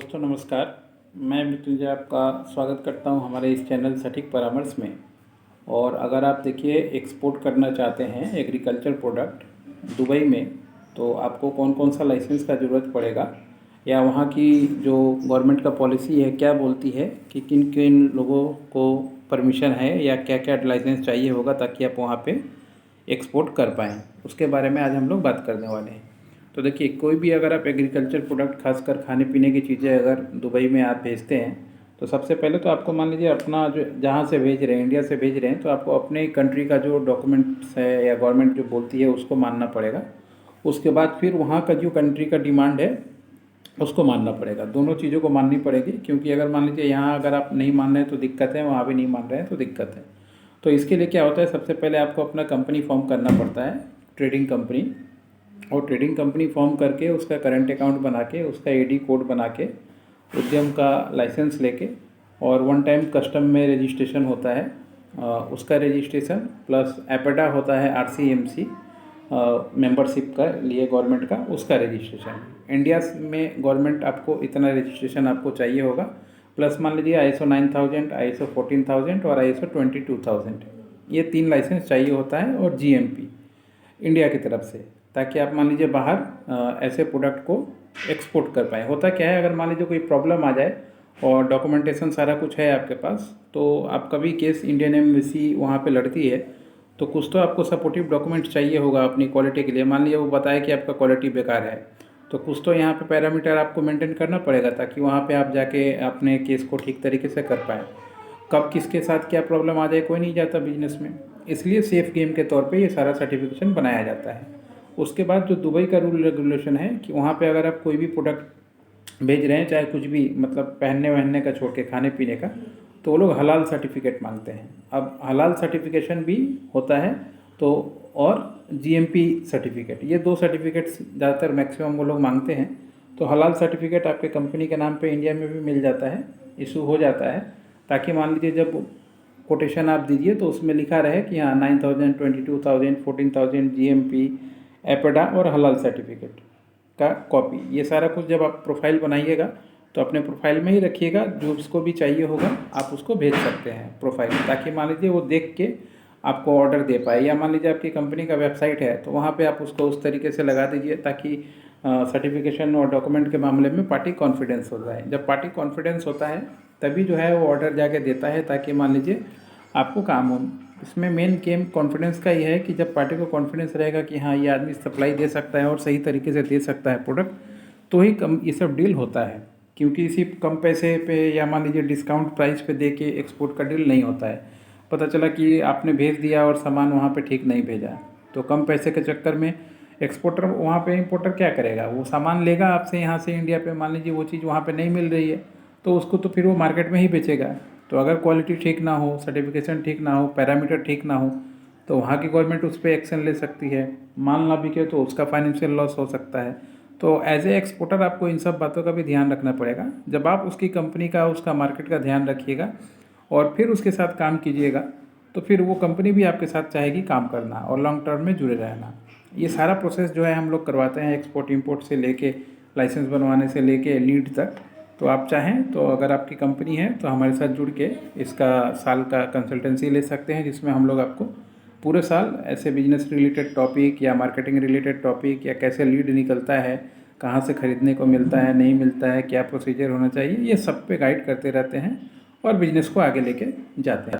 दोस्तों नमस्कार। मैं मृत्युंजय आपका स्वागत करता हूं हमारे इस चैनल सटीक परामर्श में। और अगर आप देखिए एक्सपोर्ट करना चाहते हैं एग्रीकल्चर प्रोडक्ट दुबई में, तो आपको कौन कौन सा लाइसेंस का ज़रूरत पड़ेगा या वहां की जो गवर्नमेंट का पॉलिसी है क्या बोलती है कि किन किन लोगों को परमिशन है या क्या क्या लाइसेंस चाहिए होगा ताकि आप वहाँ पे एक्सपोर्ट कर पाएँ, उसके बारे में आज हम लोग बात करने वाले हैं। तो देखिए, कोई भी अगर आप एग्रीकल्चर प्रोडक्ट खासकर खाने पीने की चीज़ें अगर दुबई में आप भेजते हैं, तो सबसे पहले तो आपको मान लीजिए अपना जो जहाँ से भेज रहे हैं, इंडिया से भेज रहे हैं, तो आपको अपने कंट्री का जो डॉक्यूमेंट्स है या गवर्नमेंट जो बोलती है उसको मानना पड़ेगा। उसके बाद फिर वहाँ का जो कंट्री का डिमांड है उसको मानना पड़ेगा। दोनों चीज़ों को माननी पड़ेगी, क्योंकि अगर मान लीजिए यहाँ अगर आप नहीं मान रहे हैं तो दिक्कत है, वहाँ भी नहीं मान रहे हैं तो दिक्कत है। तो इसके लिए क्या होता है, सबसे पहले आपको अपना कंपनी फॉर्म करना पड़ता है, ट्रेडिंग कंपनी। और ट्रेडिंग कंपनी फॉर्म करके उसका करंट अकाउंट बना के उसका एडी कोड बना के उद्यम का लाइसेंस लेके और वन टाइम कस्टम में रजिस्ट्रेशन होता है, उसका रजिस्ट्रेशन प्लस एपेडा होता है आरसीएमसी मेंबरशिप का लिए गवर्नमेंट का, उसका रजिस्ट्रेशन। इंडिया में गवर्नमेंट आपको इतना रजिस्ट्रेशन आपको चाहिए होगा, प्लस मान लीजिए ISO 9000, ISO 14000 और ISO 22000, ये 3 लाइसेंस चाहिए होता है। और GMP इंडिया की तरफ से, ताकि आप मान लीजिए बाहर ऐसे प्रोडक्ट को एक्सपोर्ट कर पाएँ। होता क्या है, अगर मान लीजिए कोई प्रॉब्लम आ जाए और डॉक्यूमेंटेशन सारा कुछ है आपके पास, तो आपका भी केस इंडियन एम्बेसी वहाँ पे लड़ती है, तो कुछ तो आपको सपोर्टिव डॉक्यूमेंट चाहिए होगा अपनी क्वालिटी के लिए। मान लीजिए वो बताए कि आपका क्वालिटी बेकार है, तो कुछ तो यहाँ पे पैरामीटर आपको मेंटेन करना पड़ेगा ताकि वहाँ पे आप जाके अपने केस को ठीक तरीके से कर पाएँ। कब किसके साथ क्या प्रॉब्लम आ जाए कोई नहीं जाता बिजनेस में, इसलिए सेफ गेम के तौर पे ये सारा सर्टिफिकेशन बनाया जाता है। उसके बाद जो दुबई का रूल रेगुलेशन है कि वहाँ पे अगर आप कोई भी प्रोडक्ट भेज रहे हैं, चाहे कुछ भी मतलब पहनने वहनने का छोड़ के खाने पीने का, तो वो लोग हलाल सर्टिफिकेट मांगते हैं। अब हलाल सर्टिफिकेशन भी होता है तो, और GMP सर्टिफिकेट, ये 2 सर्टिफिकेट्स ज़्यादातर मैक्सिमम वो लोग मांगते हैं। तो हलाल सर्टिफिकेट आपके कंपनी के नाम पे इंडिया में भी मिल जाता है, इशू हो जाता है, ताकि मान लीजिए जब कोटेशन आप दीजिए तो उसमें लिखा रहे कि हाँ 9000, 22000, 14000 GMP, एपेडा और हलाल सर्टिफिकेट का कॉपी। ये सारा कुछ जब आप प्रोफाइल बनाइएगा तो अपने प्रोफाइल में ही रखिएगा, जो उसको भी चाहिए होगा आप उसको भेज सकते हैं प्रोफाइल, ताकि मान लीजिए वो देख के आपको ऑर्डर दे पाए। या मान लीजिए आपकी कंपनी का वेबसाइट है तो वहाँ पे आप उसको उस तरीके से लगा दीजिए ताकि सर्टिफिकेशन और डॉक्यूमेंट के मामले में पार्टी कॉन्फिडेंस हो जाए। जब पार्टी कॉन्फिडेंस होता है तभी जो है वो ऑर्डर जाके देता है, ताकि मान लीजिए आपको काम हो। इसमें मेन गेम कॉन्फिडेंस का ही है कि जब पार्टी को कॉन्फिडेंस रहेगा कि हाँ ये आदमी सप्लाई दे सकता है और सही तरीके से दे सकता है प्रोडक्ट, तो ही कम ये सब डील होता है। क्योंकि इसी कम पैसे पे या मान लीजिए डिस्काउंट प्राइस पे दे के एक्सपोर्ट का डील नहीं होता है। पता चला कि आपने भेज दिया और सामान वहाँ पे ठीक नहीं भेजा, तो कम पैसे के चक्कर में एक्सपोर्टर वहाँ पे इंपोर्टर क्या करेगा, वो सामान लेगा आपसे यहाँ से इंडिया पे, मान लीजिए वो चीज़ वहाँ पे नहीं मिल रही है तो उसको तो फिर वो मार्केट में ही बेचेगा। तो अगर क्वालिटी ठीक ना हो, सर्टिफिकेशन ठीक ना हो, पैरामीटर ठीक ना हो, तो वहाँ की गवर्नमेंट उस पर एक्शन ले सकती है। माल ना बिके तो उसका फाइनेंशियल लॉस हो सकता है। तो एज ए एक्सपोर्टर आपको इन सब बातों का भी ध्यान रखना पड़ेगा। जब आप उसकी कंपनी का, उसका मार्केट का ध्यान रखिएगा और फिर उसके साथ काम कीजिएगा, तो फिर वो कंपनी भी आपके साथ चाहेगी काम करना और लॉन्ग टर्म में जुड़े रहना। ये सारा प्रोसेस जो है हम लोग करवाते हैं, एक्सपोर्ट इंपोर्ट से लेके लाइसेंस बनवाने से लेके लीड तक। तो आप चाहें तो अगर आपकी कंपनी है तो हमारे साथ जुड़ के इसका साल का कंसल्टेंसी ले सकते हैं, जिसमें हम लोग आपको पूरे साल ऐसे बिजनेस रिलेटेड टॉपिक या मार्केटिंग रिलेटेड टॉपिक या कैसे लीड निकलता है, कहाँ से ख़रीदने को मिलता है नहीं मिलता है, क्या प्रोसीजर होना चाहिए, ये सब पे गाइड करते रहते हैं और बिजनेस को आगे लेके जाते हैं।